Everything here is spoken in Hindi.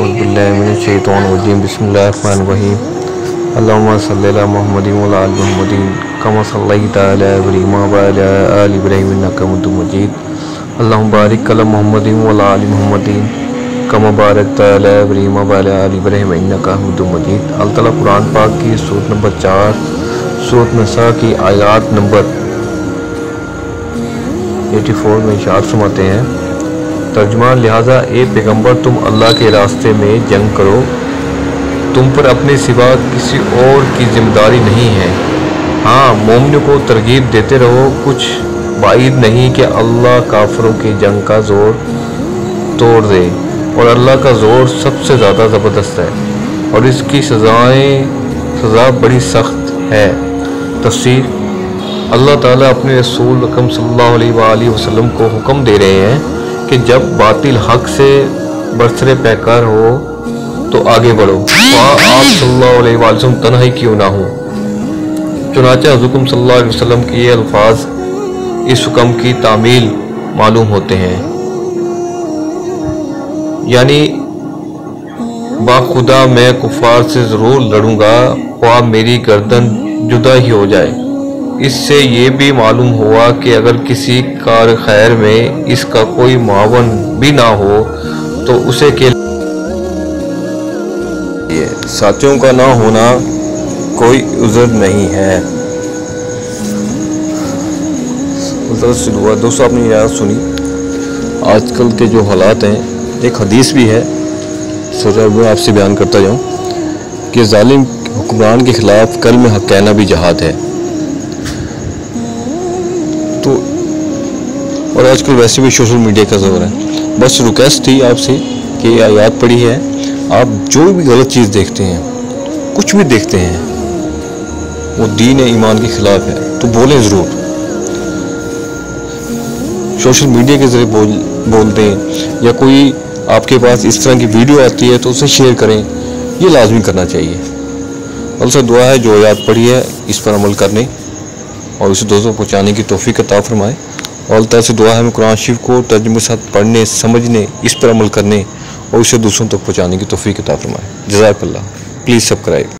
औज़ुबिल्लाहिमिनश्शैतानिर्रजीम बिस्मिल्लाहिर्रहमानिर्रहीम अल्लाहुम्मा सल्लि अला मुहम्मदिन व अला आलि मुहम्मदिन कमा सल्लैता अला इब्राहीम व अला आलि इब्राहीम इन्नका हमीदुम मजीद अल्लाहुम्मा बारिक अला मुहम्मदिन व अला आलि मुहम्मदिन कमा बारकता अला इब्राहीम व अला आलि इब्राहीम इन्नका हमीदुम मजीद। अल्लाह ताला कुरान पाक की सूरत नंबर 4 सूरत निसा की आयत नंबर 84 में इरशाद फरमाते हैं, तर्जुमा, लिहाजा ए पैगंबर तुम अल्लाह के रास्ते में जंग करो, तुम पर अपने सिवा किसी और की जिम्मेदारी नहीं है। हाँ, मोमिनों को तरगीब देते रहो, कुछ बाइद नहीं कि अल्लाह काफिरों की जंग का जोर तोड़ दे और अल्लाह का जोर सबसे ज़्यादा ज़बरदस्त है और इसकी सज़ा बड़ी सख्त है। तफसीर, अल्लाह ताला अपने रसूल अकरम सल्लल्लाहु अलैहि वसल्लम को हुक्म दे रहे हैं कि जब बातिल हक से बरसरे पैकर हो तो आगे बढ़ो, वहाँ आप सल्लल्लाहु अलैहि वसल्लम तन्हाई क्यों ना हो। चुनांचे हुज़ूर सल्लल्लाहु अलैहि वसल्लम के ये अल्फाज इस हुक्म की तामील मालूम होते हैं, यानी बाखुदा मैं कुफार से ज़रूर लड़ूंगा, ख्वाह मेरी गर्दन जुदा ही हो जाए। इससे ये भी मालूम हुआ कि अगर किसी कार खैर में इसका कोई मावन भी ना हो तो उसे के लिए साथियों का ना होना कोई उज़र नहीं है। दोस्तों, आपने याद सुनी आजकल के जो हालात हैं, एक हदीस भी है, सोचा मैं आपसे बयान करता जाऊँ कि जालिम हुक्मरान के खिलाफ कलमे हक कहना भी जहाद है। तो और आजकल वैसे भी सोशल मीडिया का ज़ोर है। बस रिक्वेस्ट थी आपसे कि आयत पढ़ी है, आप जो भी गलत चीज़ देखते हैं, कुछ भी देखते हैं, वो दीन ईमान के ख़िलाफ़ है तो बोलें ज़रूर। सोशल मीडिया के ज़रिए बोल दें, या कोई आपके पास इस तरह की वीडियो आती है तो उसे शेयर करें, ये लाजमी करना चाहिए। अल्लाह से दुआ है जो आयत पढ़ी है इस पर अमल करने और उसे दोस्तों पहुँचाने की तौफीक अता फरमाए। और अल्लाह से दुआ है मैं कुरान शरीफ को तर्जुमे के साथ पढ़ने, समझने, इस पर अमल करने और उसे दूसरों तक पहुँचाने की तौफीक अता फरमाए। जज़ाकल्लाह। Please subscribe.